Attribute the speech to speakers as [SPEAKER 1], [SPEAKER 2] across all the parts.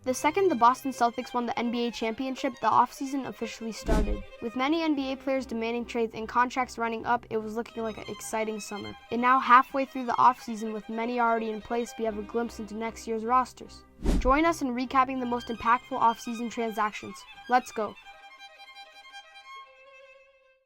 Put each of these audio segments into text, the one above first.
[SPEAKER 1] The second the Boston Celtics won the NBA championship, the offseason officially started. With many NBA players demanding trades and contracts running up, it was looking like an exciting summer. And now, halfway through the offseason with many already in place, we have a glimpse into next year's rosters. Join us in recapping the most impactful offseason transactions. Let's go.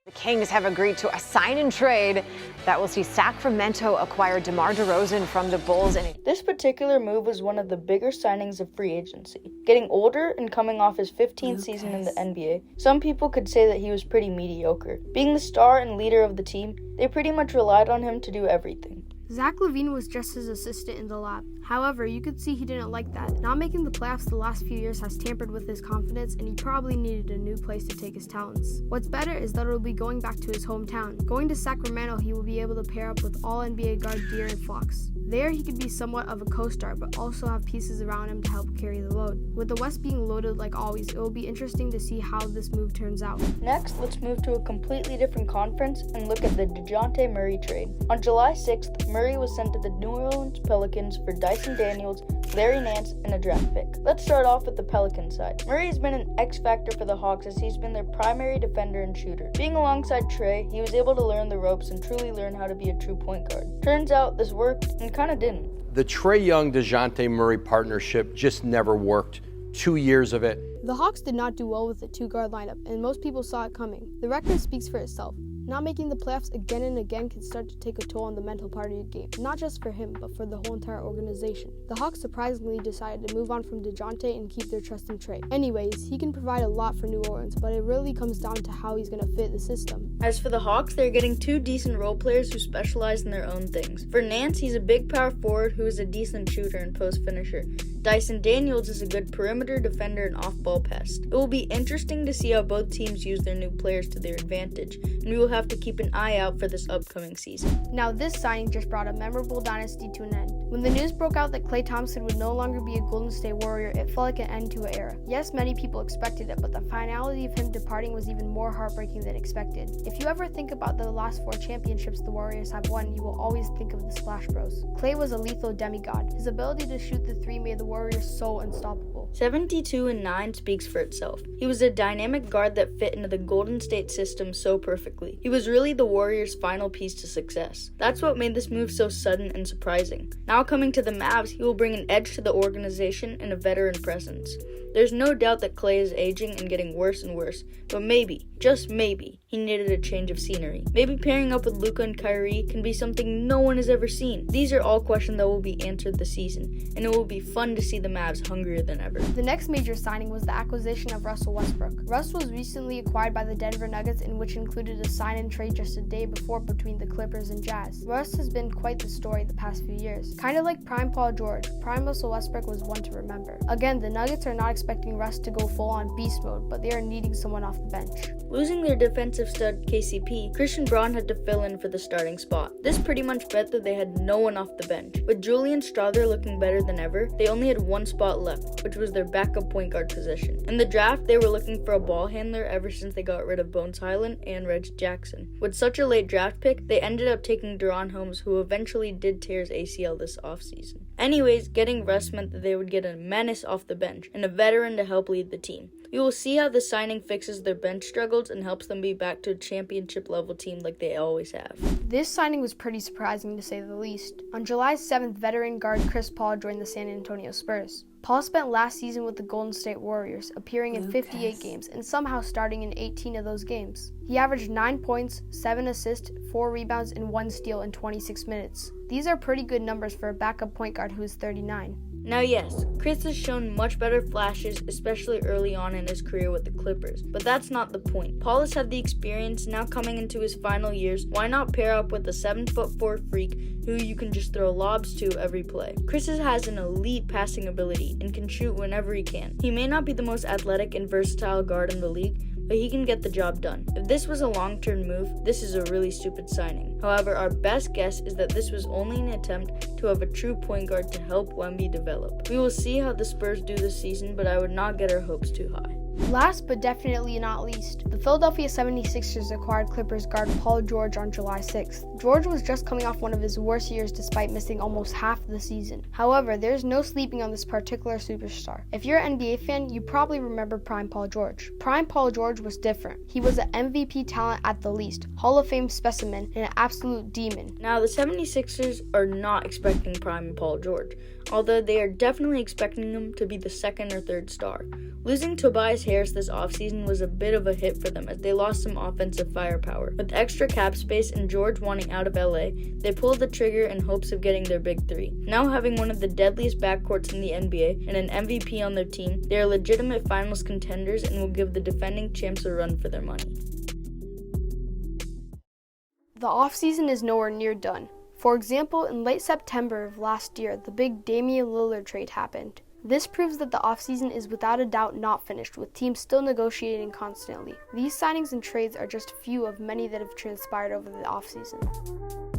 [SPEAKER 2] The Kings have agreed to a sign-and-trade that will see Sacramento acquire DeMar DeRozen from the Bulls.
[SPEAKER 3] This particular move was one of the bigger signings of free agency. Getting older and coming off his 15th season in the NBA, some people could say that he was pretty mediocre. Being the star and leader of the team, they pretty much relied on him to do everything.
[SPEAKER 1] Lavine was just his assistant in the lab. However, you could see he didn't like that. Not making the playoffs the last few years has tampered with his confidence, and he probably needed a new place to take his talents. What's better is that he'll be going back to his hometown. Going to Sacramento, he will be able to pair up with All-NBA guard DeAaron Fox. There, he could be somewhat of a co-star, but also have pieces around him to help carry the load. With the West being loaded like always, it will be interesting to see how this move turns out.
[SPEAKER 3] Next, let's move to a completely different conference and look at the DeJounte Murray trade. On July 6th, Murray was sent to the New Orleans Pelicans for Dyson Daniels, Larry Nance, and a draft pick. Let's start off with the Pelicans side. Murray has been an X-factor for the Hawks as he's been their primary defender and shooter. Being alongside Trey, he was able to learn the ropes and truly learn how to be a true point guard. Turns out this worked and kinda didn't.
[SPEAKER 4] The Trae Young-DeJounte Murray partnership just never worked. 2 years of it.
[SPEAKER 1] The Hawks did not do well with the two-guard lineup, and most people saw it coming. The record speaks for itself. Not making the playoffs again and again can start to take a toll on the mental part of your game, not just for him, but for the whole entire organization. The Hawks surprisingly decided to move on from DeJounte and keep their trust in Trey. Anyways, he can provide a lot for New Orleans, but it really comes down to how he's going to fit the system.
[SPEAKER 3] As for the Hawks, they're getting two decent role players who specialize in their own things. For Nance, he's a big power forward who is a decent shooter and post finisher. Dyson Daniels is a good perimeter defender and off-ball pest. It will be interesting to see how both teams use their new players to their advantage, and we will have to keep an eye out for this upcoming season.
[SPEAKER 1] Now, this signing just brought a memorable dynasty to an end. When the news broke out that Klay Thompson would no longer be a Golden State Warrior, it felt like an end to an era. Yes, many people expected it, but the finality of him departing was even more heartbreaking than expected. If you ever think about the last 4 championships the Warriors have won, you will always think of the Splash Bros. Klay was a lethal demigod. His ability to shoot the three made the Warriors so unstoppable.
[SPEAKER 3] 72-9 speaks for itself. He was a dynamic guard that fit into the Golden State system so perfectly. He was really the Warriors' final piece to success. That's what made this move so sudden and surprising. Now coming to the Mavs, he will bring an edge to the organization and a veteran presence. There's no doubt that Klay is aging and getting worse and worse, but maybe, just maybe, he needed a change of scenery. Maybe pairing up with Luka and Kyrie can be something no one has ever seen. These are all questions that will be answered this season, and it will be fun to see the Mavs hungrier than ever.
[SPEAKER 1] The next major signing was the acquisition of Russell Westbrook. Russ was recently acquired by the Denver Nuggets, in which included a sign and trade just a day before between the Clippers and Jazz. Russ has been quite the story the past few years. Kind of like prime Paul George, prime Russell Westbrook was one to remember. Again, the Nuggets are not expecting Russ to go full-on beast mode, but they are needing someone off the bench.
[SPEAKER 3] Losing their defensive stud KCP, Christian Braun had to fill in for the starting spot. This pretty much meant that they had no one off the bench. With Julian Strawther looking better than ever, they only had one spot left, which was their backup point guard position. In the draft, they were looking for a ball handler ever since they got rid of Bones Highland and Reg Jackson. With such a late draft pick, they ended up taking De'Aaron Holmes, who eventually did tear his ACL this offseason. Anyways, getting Russ meant that they would get a menace off the bench and a veteran to help lead the team. We will see how the signing fixes their bench struggles and helps them be back to a championship level team like they always have.
[SPEAKER 1] This signing was pretty surprising to say the least. On July 7th, veteran guard Chris Paul joined the San Antonio Spurs. Paul spent last season with the Golden State Warriors, appearing in 58 games and somehow starting in 18 of those games. He averaged 9 points, 7 assists, 4 rebounds, and 1 steal in 26 minutes. These are pretty good numbers for a backup point guard who is 39.
[SPEAKER 3] Now yes, Chris has shown much better flashes, especially early on in his career with the Clippers, but that's not the point. Paul has had the experience, now coming into his final years, why not pair up with a 7'4" freak who you can just throw lobs to every play? Chris has an elite passing ability and can shoot whenever he can. He may not be the most athletic and versatile guard in the league, but he can get the job done. If this was a long-term move, this is a really stupid signing. However, our best guess is that this was only an attempt to have a true point guard to help Wemby develop. We will see how the Spurs do this season, but I would not get our hopes too high.
[SPEAKER 1] Last but definitely not least, the Philadelphia 76ers acquired Clippers guard Paul George on July 6th. George was just coming off one of his worst years despite missing almost half the season. However, there's no sleeping on this particular superstar. If you're an NBA fan, you probably remember Prime Paul George. Prime Paul George was different. He was an MVP talent at the least, Hall of Fame specimen, and an absolute demon.
[SPEAKER 3] Now, the 76ers are not expecting Prime Paul George, although they are definitely expecting him to be the second or third star. Losing Tobias Harris this offseason was a bit of a hit for them as they lost some offensive firepower. With extra cap space and George wanting out of LA, they pulled the trigger in hopes of getting their big three. Now having one of the deadliest backcourts in the NBA and an MVP on their team, they are legitimate finals contenders and will give the defending champs a run for their money.
[SPEAKER 1] The offseason is nowhere near done. For example, in late September of last year, the big Damian Lillard trade happened. This proves that the offseason is without a doubt not finished, with teams still negotiating constantly. These signings and trades are just a few of many that have transpired over the offseason.